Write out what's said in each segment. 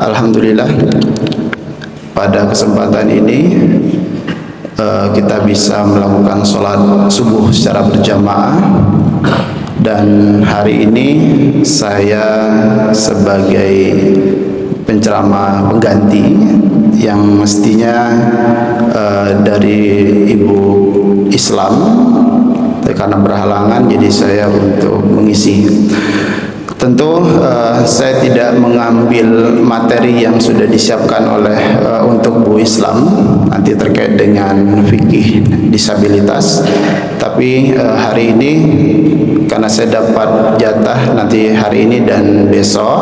Alhamdulillah pada kesempatan ini kita bisa melakukan sholat subuh secara berjamaah, dan hari ini saya sebagai penceramah pengganti yang mestinya dari ibu Islam, karena berhalangan jadi saya untuk mengisi. Tentu saya tidak mengambil materi yang sudah disiapkan oleh untuk Bu Islam nanti terkait dengan fikih disabilitas, tapi hari ini karena saya dapat jatah nanti hari ini dan besok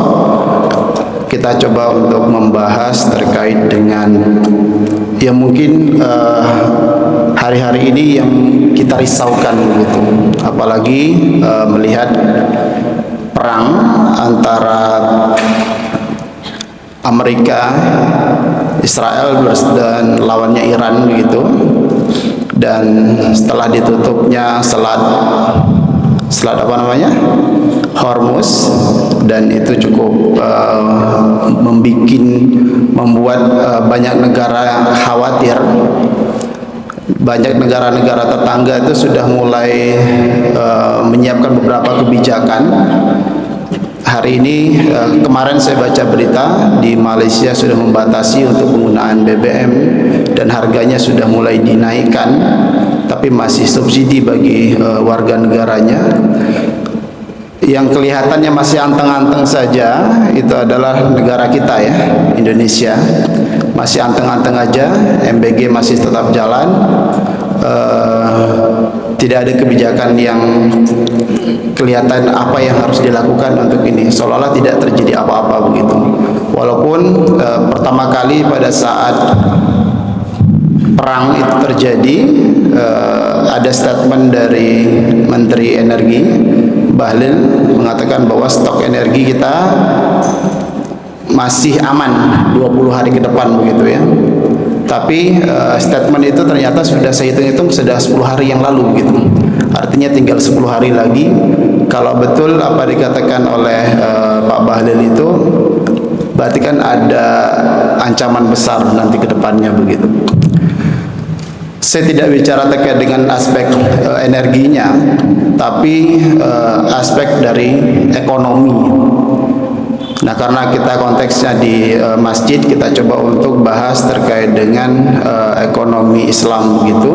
kita coba untuk membahas terkait dengan yang mungkin hari-hari ini yang kita risaukan gitu, apalagi melihat perang antara Amerika, Israel dan lawannya Iran begitu, dan setelah ditutupnya selat apa namanya, Hormuz, dan itu cukup membuat banyak negara khawatir. Banyak negara-negara tetangga itu sudah mulai menyiapkan beberapa kebijakan. Hari ini kemarin saya baca berita di Malaysia sudah membatasi untuk penggunaan BBM dan harganya sudah mulai dinaikkan, tapi masih subsidi bagi warga negaranya. Yang kelihatannya masih anteng-anteng saja itu adalah negara kita ya, Indonesia. Masih anteng-anteng aja, MBG masih tetap jalan, tidak ada kebijakan yang kelihatan apa yang harus dilakukan untuk ini, seolah-olah tidak terjadi apa-apa begitu. Walaupun pertama kali pada saat perang itu terjadi, ada statement dari Menteri Energi Bahlil mengatakan bahwa stok energi kita masih aman 20 hari ke depan begitu ya. Tapi statement itu ternyata sudah saya hitung-hitung sudah 10 hari yang lalu begitu. Artinya tinggal 10 hari lagi. Kalau betul apa dikatakan oleh Pak Bahlil itu, berarti kan ada ancaman besar nanti ke depannya begitu. Saya tidak bicara terkait dengan aspek energinya, tapi aspek dari ekonomi. Nah, karena kita konteksnya di masjid, kita coba untuk bahas terkait dengan ekonomi Islam begitu.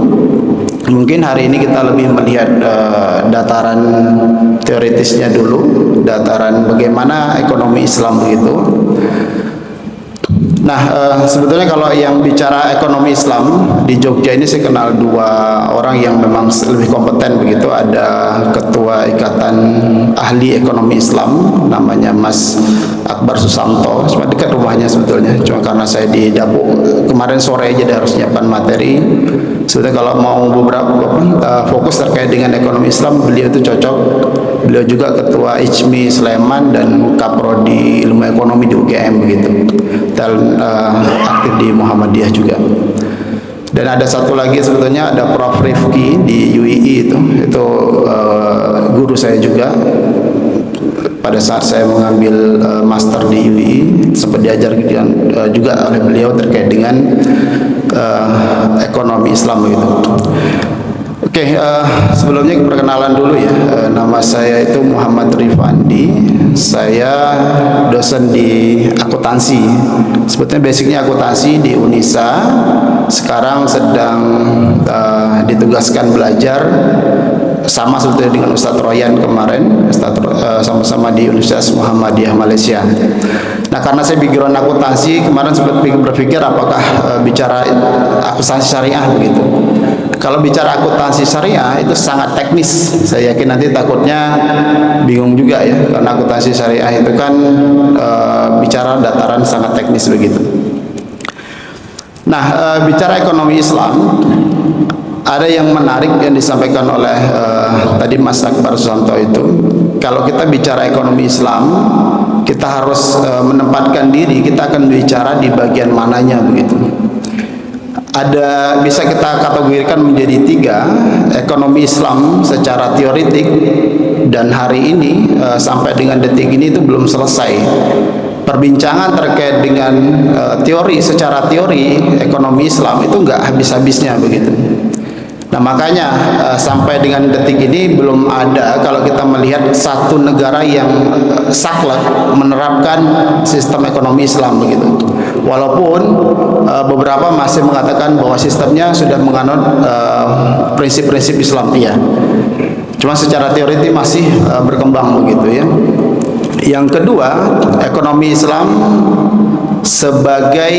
Mungkin hari ini kita lebih melihat dataran teoritisnya dulu, dataran bagaimana ekonomi Islam begitu. Nah, sebetulnya kalau yang bicara ekonomi Islam di Jogja ini saya kenal dua orang yang memang lebih kompeten begitu. Ada Ketua Ikatan Ahli Ekonomi Islam, namanya Mas Akbar Susanto. Cuma dekat rumahnya sebetulnya. Cuma karena saya di Dapur kemarin sore aja harus nyiapkan materi. Sebetulnya kalau mau beberapa fokus terkait dengan ekonomi Islam, beliau itu cocok. Beliau juga Ketua ICMI Sleman dan Kaprodi Ilmu Ekonomi di UGM begitu. Dan aktif di Muhammadiyah juga. Dan ada satu lagi sebetulnya ada Prof Rifki di UII itu guru saya juga. Pada saat saya mengambil master di UII sempat diajar juga oleh beliau terkait dengan ekonomi Islam begitu. Oke, sebelumnya perkenalan dulu ya. Nama saya itu Muhammad Rifandi. Saya dosen di akuntansi. Sebetulnya basicnya akuntansi di Unisa. Sekarang sedang ditugaskan belajar sama sebetulnya dengan Ustadz Royan kemarin, sama-sama di Universitas Muhammadiyah Malaysia. Nah, karena saya background akuntansi, kemarin sempat berpikir apakah bicara akuntansi syariah begitu. Kalau bicara akuntansi syariah itu sangat teknis. Saya yakin nanti takutnya bingung juga ya, karena akuntansi syariah itu kan bicara dataran sangat teknis begitu. Nah, bicara ekonomi Islam, ada yang menarik yang disampaikan oleh tadi Mas Akbar Susanto itu. Kalau kita bicara ekonomi Islam, kita harus menempatkan diri, kita akan bicara di bagian mananya begitu. Ada, bisa kita kategorikan menjadi tiga. Ekonomi Islam secara teoritik, dan hari ini sampai dengan detik ini itu belum selesai perbincangan terkait dengan teori, secara teori ekonomi Islam itu nggak habis-habisnya begitu. Nah makanya sampai dengan detik ini belum ada, kalau kita melihat satu negara yang saklek menerapkan sistem ekonomi Islam begitu. Walaupun beberapa masih mengatakan bahwa sistemnya sudah menganut prinsip-prinsip Islam, ya. Cuma secara teori masih berkembang begitu, ya. Yang kedua, ekonomi Islam sebagai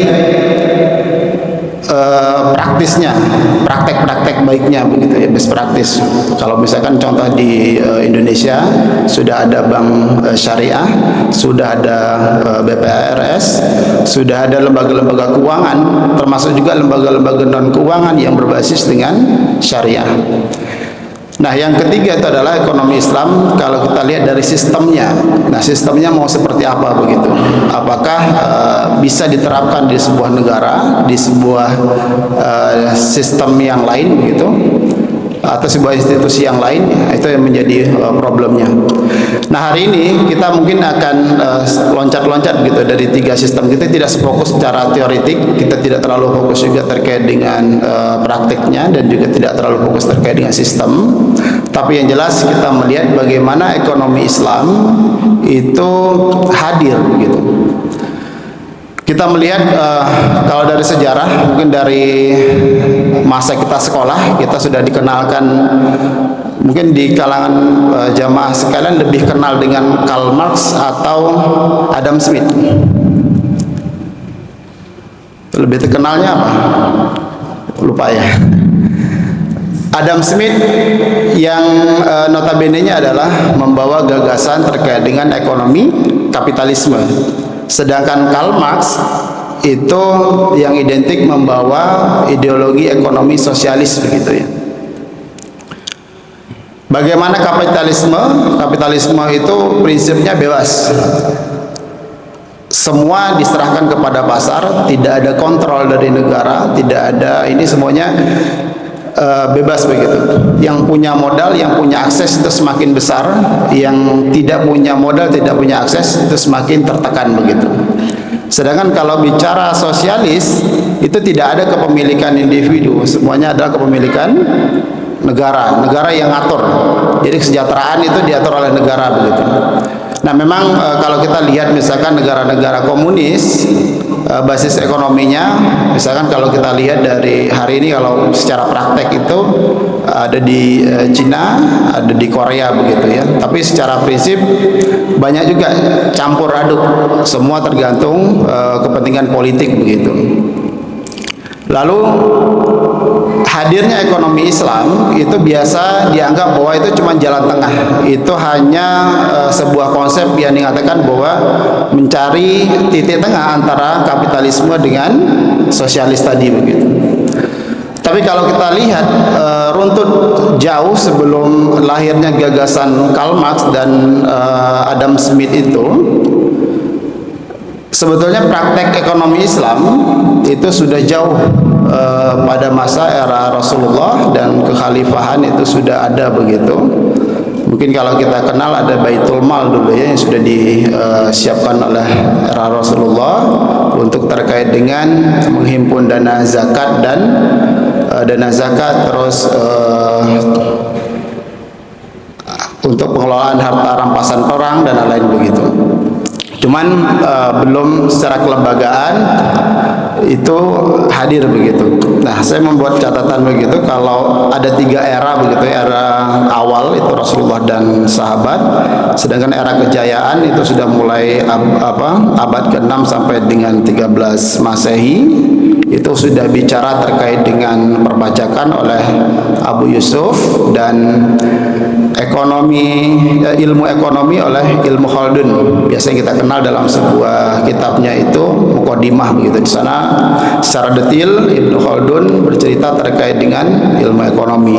praktisnya, praktek-praktek baiknya begitu, ya, best practice. Kalau misalkan contoh di Indonesia sudah ada bank syariah, sudah ada BPRS, sudah ada lembaga-lembaga keuangan, termasuk juga lembaga-lembaga non keuangan yang berbasis dengan syariah. Nah, yang ketiga itu adalah ekonomi Islam. Kalau kita lihat dari sistemnya, nah sistemnya mau seperti apa begitu? Apakah bisa diterapkan di sebuah negara, di sebuah sistem yang lain begitu, atau sebuah institusi yang lain? Itu yang menjadi problemnya. Nah, hari ini kita mungkin akan loncat-loncat gitu dari tiga sistem. Kita tidak fokus secara teoritik, kita tidak terlalu fokus juga terkait dengan praktiknya, dan juga tidak terlalu fokus terkait dengan sistem. Tapi yang jelas kita melihat bagaimana ekonomi Islam itu hadir begitu. Kita melihat kalau dari sejarah, mungkin dari masa kita sekolah, kita sudah dikenalkan, mungkin di kalangan jamaah sekalian lebih kenal dengan Karl Marx atau Adam Smith. Lebih terkenalnya apa? Lupa ya. Adam Smith yang notabene-nya adalah membawa gagasan terkait dengan ekonomi kapitalisme. Sedangkan Karl Marx itu yang identik membawa ideologi ekonomi sosialis begitu, ya. Bagaimana kapitalisme? Kapitalisme itu prinsipnya bebas. Semua diserahkan kepada pasar, tidak ada kontrol dari negara, tidak ada, ini semuanya bebas begitu. Yang punya modal, yang punya akses itu semakin besar, yang tidak punya modal, tidak punya akses itu semakin tertekan begitu. Sedangkan kalau bicara sosialis, itu tidak ada kepemilikan individu, semuanya adalah kepemilikan negara, negara yang ngatur. Jadi kesejahteraan itu diatur oleh negara begitu. Nah, memang kalau kita lihat misalkan negara-negara komunis, basis ekonominya, misalkan kalau kita lihat dari hari ini, kalau secara praktek itu ada di Cina, ada di Korea begitu, ya. Tapi secara prinsip banyak juga campur aduk, semua tergantung kepentingan politik begitu. Lalu hadirnya ekonomi Islam itu biasa dianggap bahwa itu cuma jalan tengah. Itu hanya sebuah konsep yang dikatakan bahwa mencari titik tengah antara kapitalisme dengan sosialis tadi begitu. Tapi kalau kita lihat runtut jauh sebelum lahirnya gagasan Karl Marx dan Adam Smith itu, sebetulnya praktek ekonomi Islam itu sudah jauh pada masa era Rasulullah dan kekhalifahan itu sudah ada begitu. Mungkin kalau kita kenal ada Baitul Mal dulu, ya, yang sudah disiapkan oleh era Rasulullah untuk terkait dengan menghimpun dana zakat dan dana zakat, terus untuk pengelolaan harta rampasan perang dan lain-lain begitu. Cuman belum secara kelembagaan itu hadir begitu. Nah, saya membuat catatan begitu, kalau ada tiga era begitu, era awal itu Rasulullah dan sahabat, sedangkan era kejayaan itu sudah mulai abad ke-6 sampai dengan 13 Masehi, itu sudah bicara terkait dengan perpajakan oleh Abu Yusuf, dan ilmu ekonomi oleh Ilmu Khaldun. Biasanya kita kenal dalam sebuah kitabnya itu Muqaddimah begitu. Di sana secara detail Ibnu Khaldun bercerita terkait dengan ilmu ekonomi.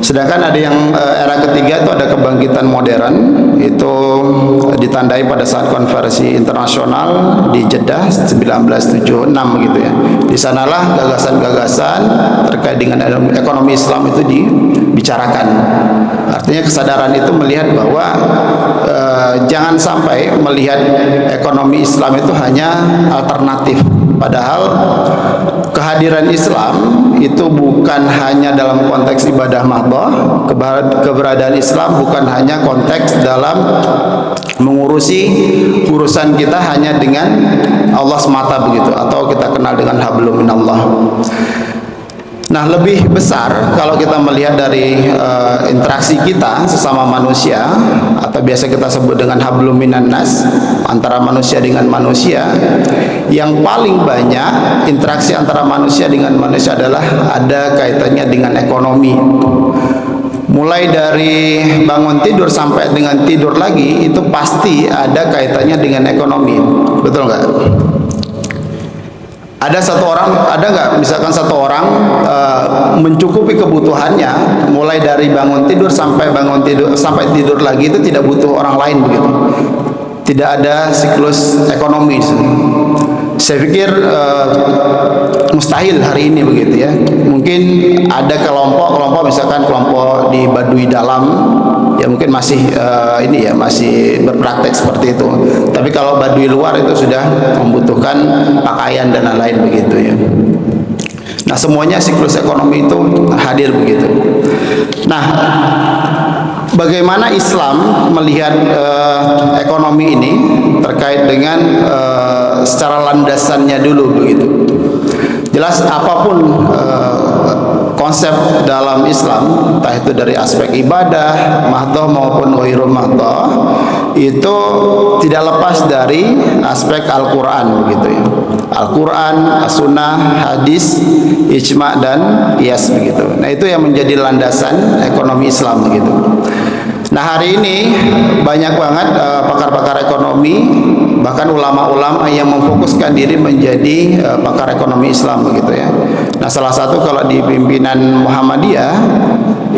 Sedangkan ada yang era ketiga itu ada kebangkitan modern, itu ditandai pada saat konferensi internasional di Jeddah 1976 gitu ya. Di sanalah gagasan-gagasan terkait dengan ekonomi Islam itu dibicarakan. Artinya kesadaran itu melihat bahwa jangan sampai melihat ekonomi Islam itu hanya alternatif. Padahal kehadiran Islam itu bukan hanya dalam konteks ibadah mahdoh, keberadaan Islam bukan hanya konteks dalam mengurusi urusan kita hanya dengan Allah semata begitu, atau kita kenal dengan hablum minallah. Nah, lebih besar kalau kita melihat dari interaksi kita sesama manusia, atau biasa kita sebut dengan hablum minan nas, antara manusia dengan manusia, yang paling banyak interaksi antara manusia dengan manusia adalah ada kaitannya dengan ekonomi. Mulai dari bangun tidur sampai dengan tidur lagi itu pasti ada kaitannya dengan ekonomi, betul nggak? Ada satu orang, ada nggak misalkan satu orang mencukupi kebutuhannya mulai dari bangun tidur sampai tidur lagi itu tidak butuh orang lain begitu, tidak ada siklus ekonomi. Saya pikir mustahil hari ini begitu ya. Mungkin ada kelompok misalkan kelompok di Baduy Dalam ya mungkin masih masih berpraktek seperti itu. Tapi kalau Baduy luar itu sudah membutuhkan pakaian dan lain-lain begitu ya. Nah, semuanya siklus ekonomi itu hadir begitu. Nah, bagaimana Islam melihat ekonomi ini terkait dengan secara landasannya dulu begitu. Jelas apapun konsep dalam Islam, entah itu dari aspek ibadah, mahdoh maupun ghairu mahdoh, itu tidak lepas dari aspek Al-Quran begitu ya. Al-Quran, As-Sunnah, Hadis, Ijma' dan Qiyas begitu. Nah, itu yang menjadi landasan ekonomi Islam begitu. Nah, hari ini banyak banget pakar-pakar ekonomi, bahkan ulama-ulama yang memfokuskan diri menjadi pakar ekonomi Islam begitu ya. Nah, salah satu kalau di pimpinan Muhammadiyah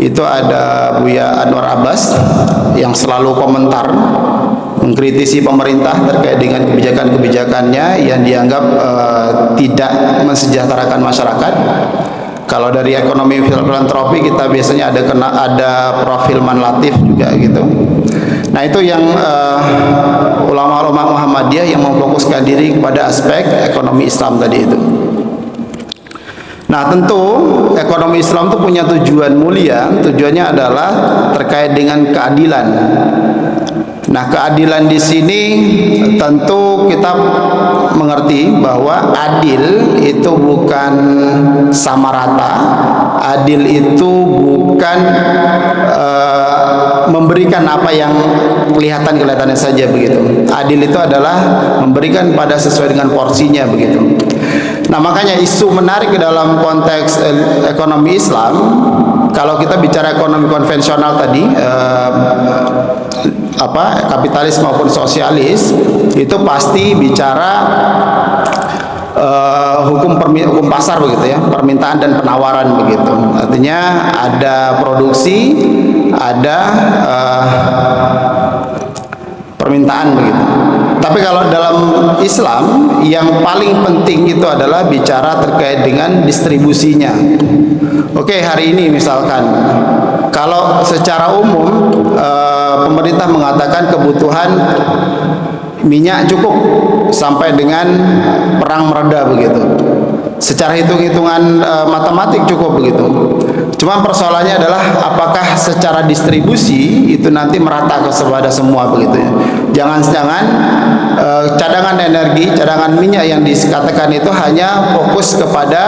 itu ada Buya Anwar Abbas yang selalu komentar mengkritisi pemerintah terkait dengan kebijakan-kebijakannya yang dianggap tidak mensejahterakan masyarakat. Kalau dari ekonomi filantropi kita biasanya ada Prof. Hilman Latif juga gitu. Nah, itu yang ulama-ulama Muhammadiyah yang memfokuskan diri kepada aspek ekonomi Islam tadi itu. Nah, tentu ekonomi Islam itu punya tujuan mulia. Tujuannya adalah terkait dengan keadilan. Nah, keadilan di sini tentu kita mengerti bahwa adil itu bukan sama rata. Adil itu bukan memberikan apa yang kelihatannya saja begitu. Adil itu adalah memberikan pada sesuai dengan porsinya begitu. Nah, makanya isu menarik dalam konteks ekonomi Islam, kalau kita bicara ekonomi konvensional tadi, kapitalis maupun sosialis, itu pasti bicara hukum pasar begitu ya, permintaan dan penawaran begitu. Artinya ada produksi, ada permintaan begitu. Tapi kalau dalam Islam yang paling penting itu adalah bicara terkait dengan distribusinya. Oke, hari ini misalkan kalau secara umum pemerintah mengatakan kebutuhan minyak cukup sampai dengan perang mereda begitu. Secara hitung-hitungan matematik cukup begitu. Cuma persoalannya adalah apakah secara distribusi itu nanti merata kepada semua begitu ya. Jangan-jangan cadangan energi, cadangan minyak yang dikatakan itu hanya fokus kepada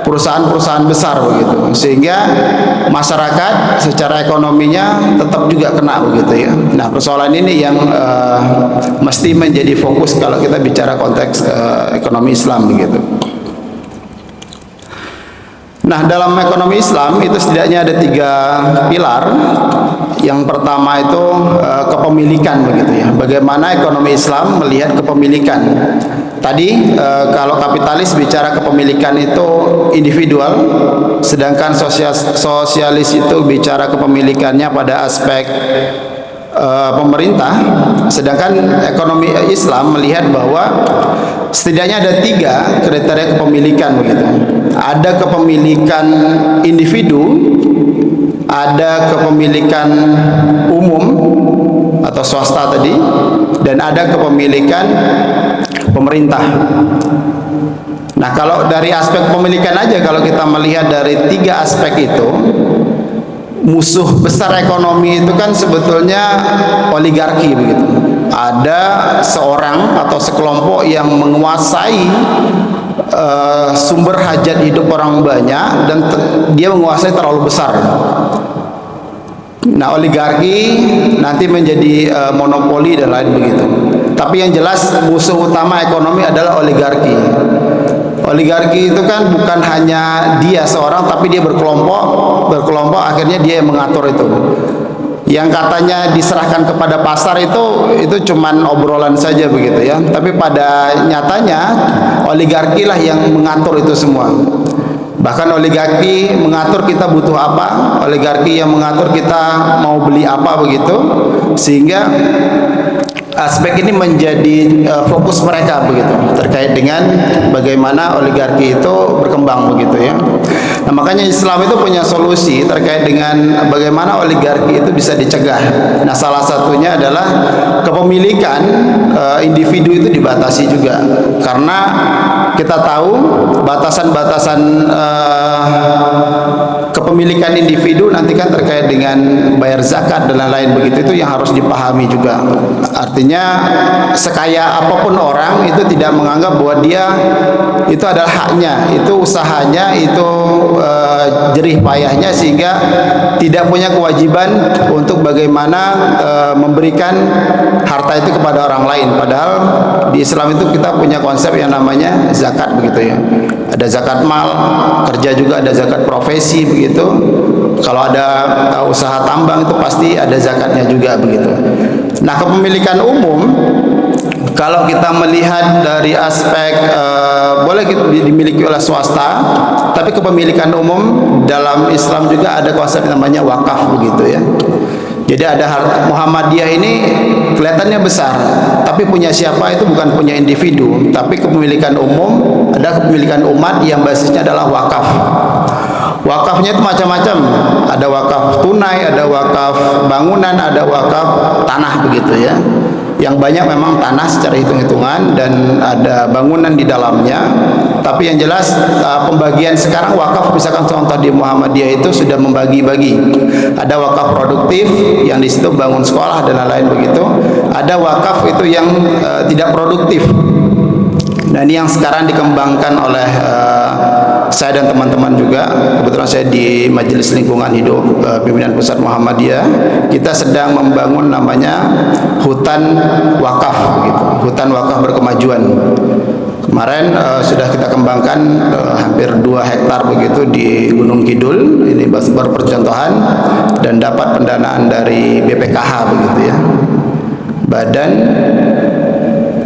perusahaan-perusahaan besar begitu, sehingga masyarakat secara ekonominya tetap juga kena begitu ya. Nah, persoalan ini yang mesti menjadi fokus kalau kita bicara konteks ekonomi Islam begitu. Nah, dalam ekonomi Islam itu setidaknya ada 3 pilar. Yang pertama itu kepemilikan begitu ya. Bagaimana ekonomi Islam melihat kepemilikan? Tadi kalau kapitalis bicara kepemilikan itu individual, sedangkan sosialis itu bicara kepemilikannya pada aspek pemerintah. Sedangkan ekonomi Islam melihat bahwa setidaknya ada 3 kriteria kepemilikan begitu. Ada kepemilikan individu, ada kepemilikan umum atau swasta tadi, dan ada kepemilikan pemerintah. Nah, kalau dari aspek kepemilikan aja, kalau kita melihat dari 3 aspek itu, musuh besar ekonomi itu kan sebetulnya oligarki begitu. Ada seorang atau sekelompok yang menguasai sumber hajat hidup orang banyak, dan dia menguasai terlalu besar. Nah, oligarki nanti menjadi monopoli dan lain begitu. Tapi yang jelas musuh utama ekonomi adalah oligarki. Oligarki itu kan bukan hanya dia seorang, tapi dia berkelompok, akhirnya dia yang mengatur itu. Yang katanya diserahkan kepada pasar itu cuman obrolan saja begitu ya. Tapi pada nyatanya oligarki lah yang mengatur itu semua. Bahkan oligarki mengatur kita butuh apa, oligarki yang mengatur kita mau beli apa begitu, sehingga aspek ini menjadi fokus mereka begitu, terkait dengan bagaimana oligarki itu berkembang begitu ya. Nah, makanya Islam itu punya solusi terkait dengan bagaimana oligarki itu bisa dicegah. Nah, salah satunya adalah kepemilikan individu itu dibatasi juga, karena kita tahu batasan-batasan kepemilikan individu nanti kan terkait dengan bayar zakat dan lain-lain begitu, itu yang harus dipahami juga. Artinya sekaya apapun orang itu tidak menganggap bahwa dia itu adalah haknya, itu usahanya, itu jerih payahnya, sehingga tidak punya kewajiban untuk bagaimana memberikan harta itu kepada orang lain. Padahal di Islam itu kita punya konsep yang namanya zakat begitu ya. Ada zakat mal, kerja juga ada zakat profesi begitu. Kalau ada usaha tambang itu pasti ada zakatnya juga begitu. Nah, kepemilikan umum kalau kita melihat dari aspek boleh dimiliki oleh swasta, tapi kepemilikan umum dalam Islam juga ada konsep namanya wakaf begitu ya. Jadi ada Muhammadiyah ini kelihatannya besar, tapi punya siapa itu bukan punya individu, tapi kepemilikan umum, ada kepemilikan umat yang basisnya adalah wakaf. Wakafnya itu macam-macam, ada wakaf tunai, ada wakaf bangunan, ada wakaf tanah begitu ya. Yang banyak memang tanah secara hitung-hitungan dan ada bangunan di dalamnya. Tapi yang jelas pembagian sekarang wakaf, misalkan contoh di Muhammadiyah itu sudah membagi-bagi. Ada wakaf produktif yang di situ bangun sekolah dan lain-lain begitu. Ada wakaf itu yang tidak produktif. Nah, ini yang sekarang dikembangkan oleh saya dan teman-teman juga. Kebetulan saya di Majelis Lingkungan Hidup Pimpinan Pusat Muhammadiyah. Kita sedang membangun namanya hutan wakaf begitu. Hutan wakaf berkemajuan. Kemarin sudah kita kembangkan hampir 2 hektar begitu di Gunung Kidul. Ini baru percontohan dan dapat pendanaan dari BPKH begitu ya. Badan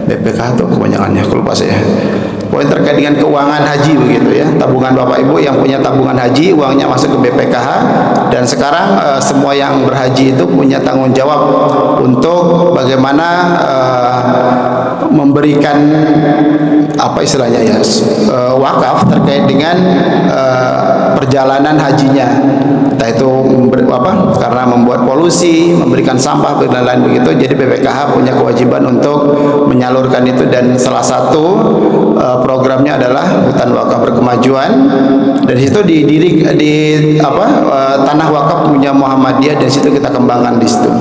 BPKH itu kebanyakannya, kalau lupa saya. Poin terkait dengan keuangan haji begitu ya. Tabungan Bapak Ibu yang punya tabungan haji, uangnya masuk ke BPKH, dan sekarang semua yang berhaji itu punya tanggung jawab untuk bagaimana memberikan apa istilahnya ya, wakaf terkait dengan perjalanan hajinya. Entah itu karena membuat polusi, memberikan sampah dan lain-lain begitu. Jadi BPKH punya kewajiban untuk menyalurkan itu, dan salah satu programnya adalah hutan wakaf berkemajuan. Dan situ di tanah wakaf punya Muhammadiyah, dan situ kita kembangkan di situ.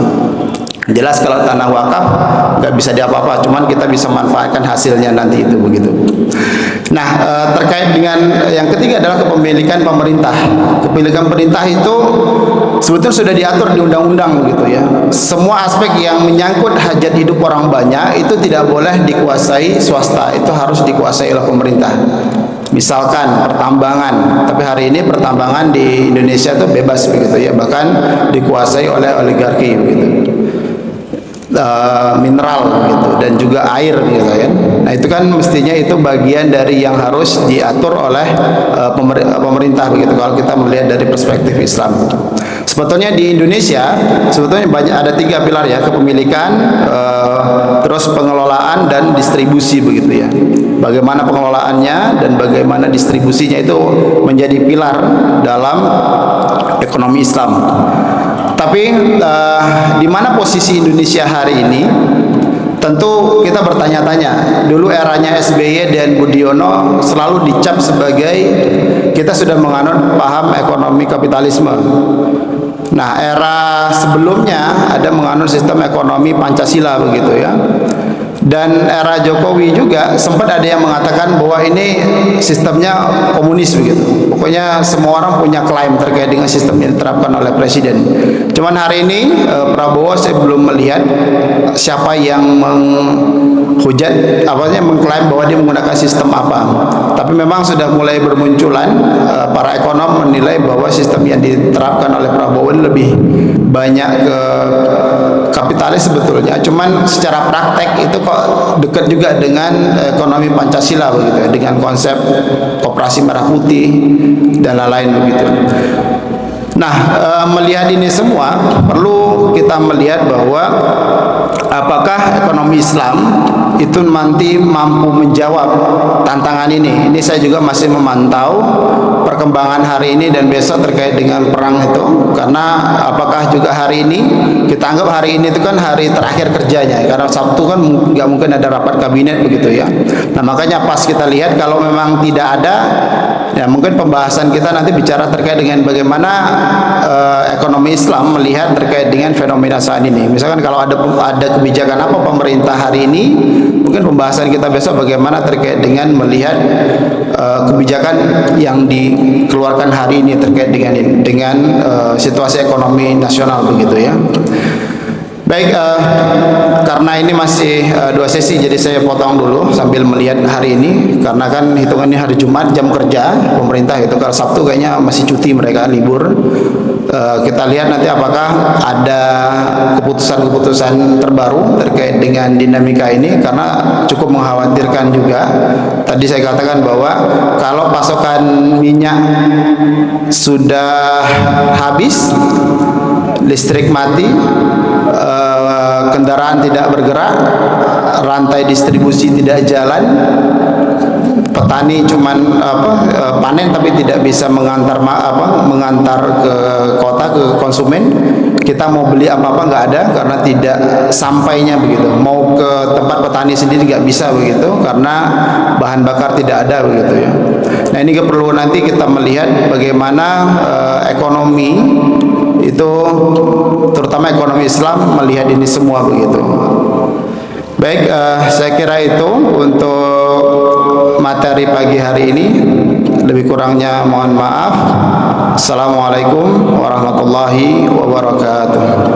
Jelas kalau tanah wakaf nggak bisa diapa-apa, cuman kita bisa manfaatkan hasilnya nanti itu begitu. Nah, terkait dengan yang ketiga adalah kepemilikan pemerintah. Kepemilikan pemerintah itu sebetulnya sudah diatur di undang-undang begitu ya. Semua aspek yang menyangkut hajat hidup orang banyak itu tidak boleh dikuasai swasta, itu harus dikuasai oleh pemerintah. Misalkan pertambangan, tapi hari ini pertambangan di Indonesia itu bebas begitu ya, bahkan dikuasai oleh oligarki begitu. Mineral gitu dan juga air gitu kan. Nah itu kan mestinya itu bagian dari yang harus diatur oleh pemerintah begitu kalau kita melihat dari perspektif Islam. Sebetulnya di Indonesia sebetulnya banyak, ada 3 pilar ya, kepemilikan, terus pengelolaan dan distribusi begitu ya. Bagaimana pengelolaannya dan bagaimana distribusinya itu menjadi pilar dalam ekonomi Islam. Tapi di mana posisi Indonesia hari ini? Tentu kita bertanya-tanya. Dulu eranya SBY dan Budiono selalu dicap sebagai kita sudah menganut paham ekonomi kapitalisme. Nah, era sebelumnya ada menganut sistem ekonomi Pancasila begitu ya. Dan era Jokowi juga sempat ada yang mengatakan bahwa ini sistemnya komunis begitu. Pokoknya semua orang punya klaim terkait dengan sistem yang diterapkan oleh presiden. Cuman hari ini Prabowo saya belum melihat siapa yang menghujat, mengklaim bahwa dia menggunakan sistem apa. Tapi memang sudah mulai bermunculan para ekonom menilai bahwa sistem yang diterapkan oleh Prabowo lebih banyak ke kapitalis sebetulnya. Cuman secara praktek itu kok dekat juga dengan ekonomi Pancasila begitu ya, dengan konsep koperasi merah putih dan lain-lain begitu. Nah, melihat ini semua perlu kita melihat bahwa apakah ekonomi Islam itu nanti mampu menjawab tantangan ini. Ini saya juga masih memantau perkembangan hari ini dan besok terkait dengan perang itu, karena apakah juga hari ini kita anggap hari ini itu kan hari terakhir kerjanya, karena Sabtu kan nggak mungkin ada rapat kabinet begitu ya. Nah makanya pas kita lihat kalau memang tidak ada, ya mungkin pembahasan kita nanti bicara terkait dengan bagaimana ekonomi Islam melihat terkait dengan fenomena saat ini. Misalkan kalau ada kebijakan apa pemerintah hari ini, mungkin pembahasan kita besok bagaimana terkait dengan melihat kebijakan yang dikeluarkan hari ini terkait dengan situasi ekonomi nasional begitu ya. Baik, karena ini masih 2 sesi, jadi saya potong dulu sambil melihat hari ini, karena kan hitungannya hari Jumat jam kerja pemerintah itu, kalau Sabtu kayaknya masih cuti mereka, libur. Kita lihat nanti apakah ada keputusan-keputusan terbaru terkait dengan dinamika ini, karena cukup mengkhawatirkan juga. Tadi saya katakan bahwa kalau pasokan minyak sudah habis, listrik mati, kendaraan tidak bergerak, rantai distribusi tidak jalan, petani cuman panen tapi tidak bisa mengantar ke kota, ke konsumen. Kita mau beli apa-apa nggak ada karena tidak sampainya begitu. Mau ke tempat petani sendiri nggak bisa begitu karena bahan bakar tidak ada begitu ya. Nah ini perlu nanti kita melihat bagaimana ekonomi itu, terutama ekonomi Islam melihat ini semua begitu. Baik, saya kira itu untuk materi pagi hari ini. Lebih kurangnya mohon maaf. Assalamualaikum warahmatullahi wabarakatuh.